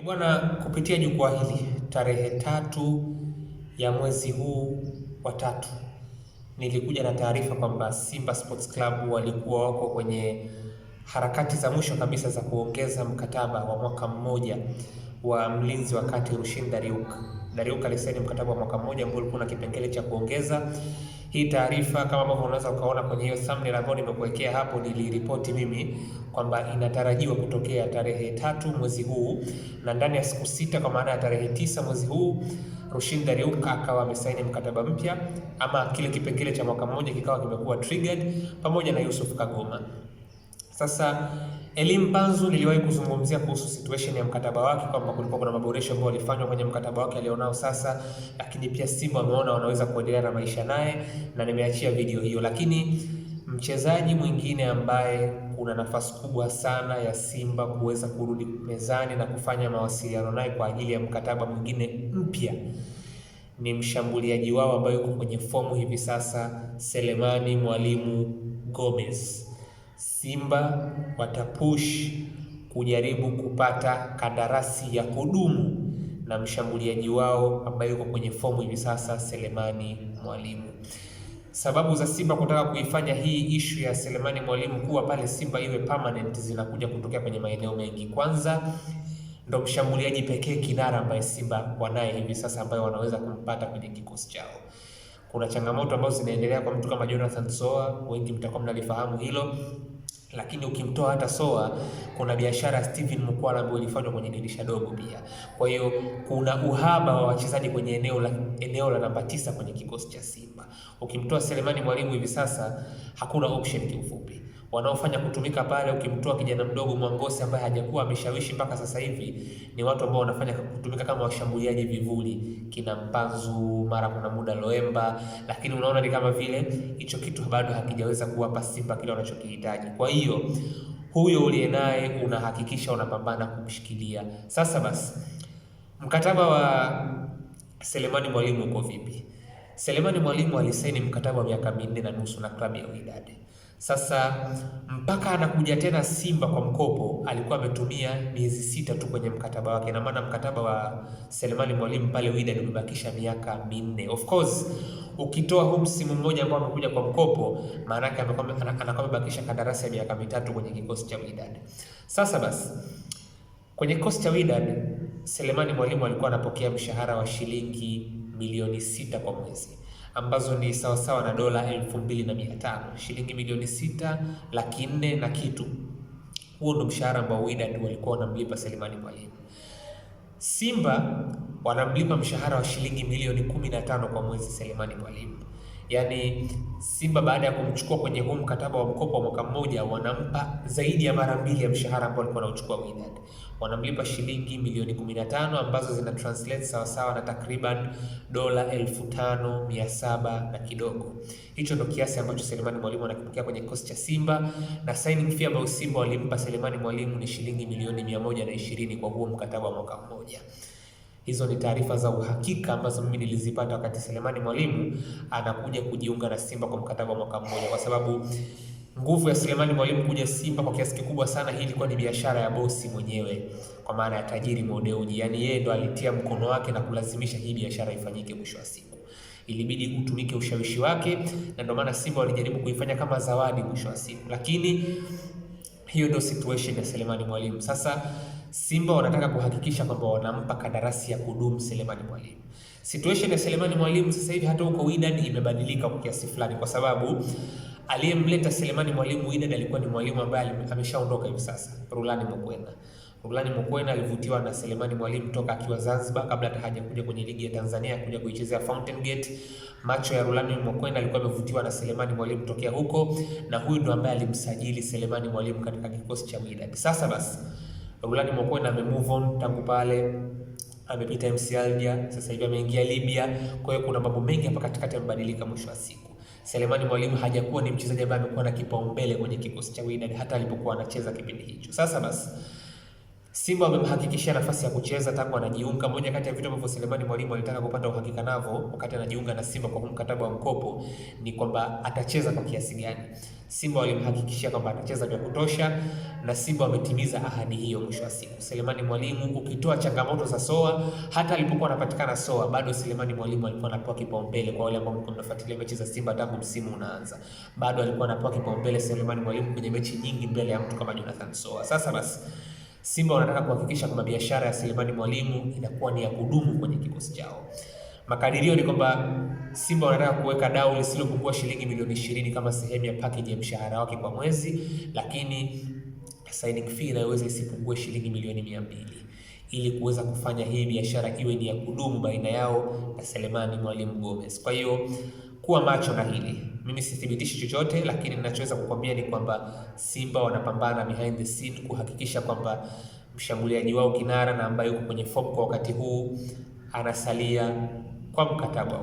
Bwana, kupitia jukwaa hili tarehe 3 ya mwezi huu wa 3 nilikuja na taarifa kwamba Simba Sports Club walikuwa wako kwenye harakati za mwisho kabisa za kuongeza mkataba wa mwaka mmoja wa mlinzi wa kati Rushin Deriuk. Deriuk alisaini mkataba wa mwaka mmoja ambao ulikuwa na kipengele cha kuongeza. Hii taarifa kama ambavyo unaweza ukaona kwenye hiyo thumbnail ambayo nimekuwekea hapo, niliripoti mimi kwamba inatarajiwa kutokea tarehe 3 mwezi huu, na ndani ya siku 6 kwa maana ya tarehe 9 mwezi huu Rushin Deriuk akawa amesaini mkataba mpya, ama kile kipengele cha mwaka mmoja kikawa kimekuwa triggered pamoja na Yusuf Kagoma. Sasa Elim Panzu niliwahi kuzungumzia kuhusu situation ya mkataba wake kwamba kulikuwa kuna maboresho ambayo walifanywa kwenye mkataba wake alionao sasa, lakini pia Simba wameona wanaweza kuendelea na maisha naye na nimeachia video hiyo. Lakini mchezaji mwingine ambaye kuna nafasi kubwa sana ya Simba kuweza kurudi mezani na kufanya mawasiliano naye kwa ajili ya mkataba mwingine mpya ni mshambuliaji wao ambaye yuko kwenye fomu hivi sasa, Selemani Mwalimu Gomez. Simba watapush kujaribu kupata kandarasi ya kudumu na mshambuliaji wao ambaye yuko kwenye fomu hivi sasa, Selemani Mwalimu. Sababu za Simba kutaka kuifanya hii issue ya Selemani Mwalimu kuwa pale Simba iwe permanent zinakuja kutokea kwenye maeneo mengi. Kwanza, ndo mshambuliaji pekee kinara ambaye Simba wanaye hivi sasa ambaye wanaweza kumpata kwenye kikosi chao. Kuna changamoto ambazo zinaendelea kwa mtu kama Jonathan Soa, wengi mtakuwa mnalifahamu hilo. Lakini ukimtoa hata Soa, kuna biashara Steven Mukwala ambayo ilifanywa kwenye dirisha dogo pia. Kwa hiyo kuna uhaba wa wachezaji kwenye eneo la namba 9 kwenye kikosi cha Simba. Ukimtoa Selemani Mwalimu hivi sasa hakuna option kiufupi. Wanaofanya kutumika pale, ukimtoa kijana mdogo Mwangosi ambaye hajakuwa ameshawishi mpaka sasa hivi, ni watu ambao wanafanya kutumika kama washambuliaji vivuli, kina Mpanzu, mara kuna muda Loemba, lakini unaona ni kama vile hicho kitu bado hakijaweza kuwapa Simba kile wanachokihitaji. Kwa hiyo huyo uliye naye unahakikisha unapambana kumshikilia. Sasa basi, mkataba wa Selemani Mwalimu uko vipi? Selemani Mwalimu alisaini mkataba wa miaka 4.5 na klabu ya Wydad. Sasa mpaka anakuja tena Simba kwa mkopo alikuwa ametumia miezi 6 tu kwenye mkataba wake. Na maana mkataba wa Selemani Mwalimu pale Wydad umebakisha miaka 4. Of course, ukitoa huu msimu mmoja ambao amekuja kwa mkopo, maana yake anakuwa amebakisha kandarasi ya miaka 3 kwenye kikosi cha Wydad. Sasa basi, kwenye kikosi cha Wydad Selemani Mwalimu alikuwa anapokea mshahara wa shilingi milioni 6 kwa mwezi, ambazo ni sawasawa na dola 2500, shilingi milioni 6,400,000 na kitu. Huo ndo mshahara ambao Wydad walikuwa wanamlipa Selemani Mwalimu. Simba wanamlipa mshahara wa shilingi milioni 15 kwa mwezi Selemani Mwalimu. Yaani Simba baada ya kumchukua kwenye huu mkataba wa mkopo wa mwaka mmoja, wanampa zaidi ya mara 2 ya mshahara ambao walikuwa wanachukua Wydad. Wanamlipa shilingi milioni 15 ambazo zina translate sawa sawa na takriban dola 5,700 na kidogo. Hicho ndo kiasi ambacho Selemani Mwalimu anakipokea kwenye kikosi cha Simba, na signing fee ambayo Simba walimpa Selemani Mwalimu ni shilingi milioni 120 kwa huo mkataba wa mwaka mmoja. Hizo ni taarifa za uhakika ambazo mimi nilizipata wakati Selemani Mwalimu anakuja kujiunga na Simba kwa mkataba wa mwaka mmoja, kwa sababu nguvu ya Selemani Mwalimu kuja Simba kwa kiasi kikubwa sana, hii ilikuwa ni biashara ya bosi mwenyewe, kwa maana ya tajiri Mo Dewji. Yaani yeye ndo alitia mkono wake na kulazimisha hii biashara ifanyike. Mwisho wa siku ilibidi utumike ushawishi wake, na ndio maana Simba walijaribu kuifanya kama zawadi mwisho wa siku, lakini hiyo ndio situation ya Selemani Mwalimu. Sasa Simba wanataka kuhakikisha kwamba wanampa kandarasi ya kudumu Selemani Mwalimu. Situation ya Selemani Mwalimu sasa hivi hata huko Wydad imebadilika kwa kiasi fulani, kwa sababu aliyemleta Selemani Mwalimu Wydad alikuwa ni mwalimu ambaye ameshaondoka hivi sasa, Rulani Mokwena. Rulani Mokwena alivutiwa na Selemani Mwalimu toka akiwa Zanzibar, kabla hata hajakuja kwenye ligi ya Tanzania kuja kuichezea Fountain Gate. Macho ya Rulani Mokwena alikuwa amevutiwa na Selemani Mwalimu tokea huko, na huyu ndo ambaye alimsajili Selemani Mwalimu katika kikosi cha Wydad. Sasa basi, Rulani Mokwena amemove on tangu pale, amepita MC Alger, sasa hivi ameingia Libya. Kwa hiyo kuna mambo mengi hapa katikati yamebadilika. Mwisho wa siku Selemani Mwalimu hajakuwa ni mchezaji ambaye amekuwa na kipaumbele kwenye kikosi cha Wydad hata alipokuwa anacheza kipindi hicho. Sasa basi, Simba wamemhakikishia nafasi ya kucheza tangu anajiunga. Moja kati ya vitu ambavyo Selemani Mwalimu alitaka kupata uhakika navyo wakati anajiunga na Simba kwa mkataba wa mkopo ni kwamba atacheza kwa kiasi gani. Simba walimhakikishia kwamba atacheza vya kutosha na Simba wametimiza ahadi hiyo. Mwisho wa siku, Selemani Mwalimu, ukitoa changamoto za Soa, hata alipokuwa anapatikana Soa, bado Selemani Mwalimu alikuwa anapewa kipaumbele. Kwa wale ambao mnafuatilia mechi za Simba tangu msimu unaanza, bado alikuwa anapewa kipaumbele Selemani Mwalimu kwenye mechi nyingi mbele ya mtu kama Jonathan Soa. Sasa basi Simba wanataka kuhakikisha kwamba biashara ya Selemani Mwalimu inakuwa ni ya kudumu kwenye kikosi chao. Makadirio ni kwamba Simba wanataka kuweka dau lisilopungua shilingi milioni 20 kama sehemu ya package ya mshahara wake kwa mwezi, lakini signing fee inaweza isipungue shilingi milioni 200 ili kuweza kufanya hii biashara iwe ni ya kudumu baina yao na Selemani Mwalimu Gomez. Kwa hiyo kuwa macho na hili. Mimi sithibitishi chochote, lakini ninachoweza kukwambia ni kwamba Simba wanapambana behind the scene kuhakikisha kwamba mshambuliaji wao kinara na ambaye yuko kwenye form kwa wakati huu anasalia kwa mkataba wa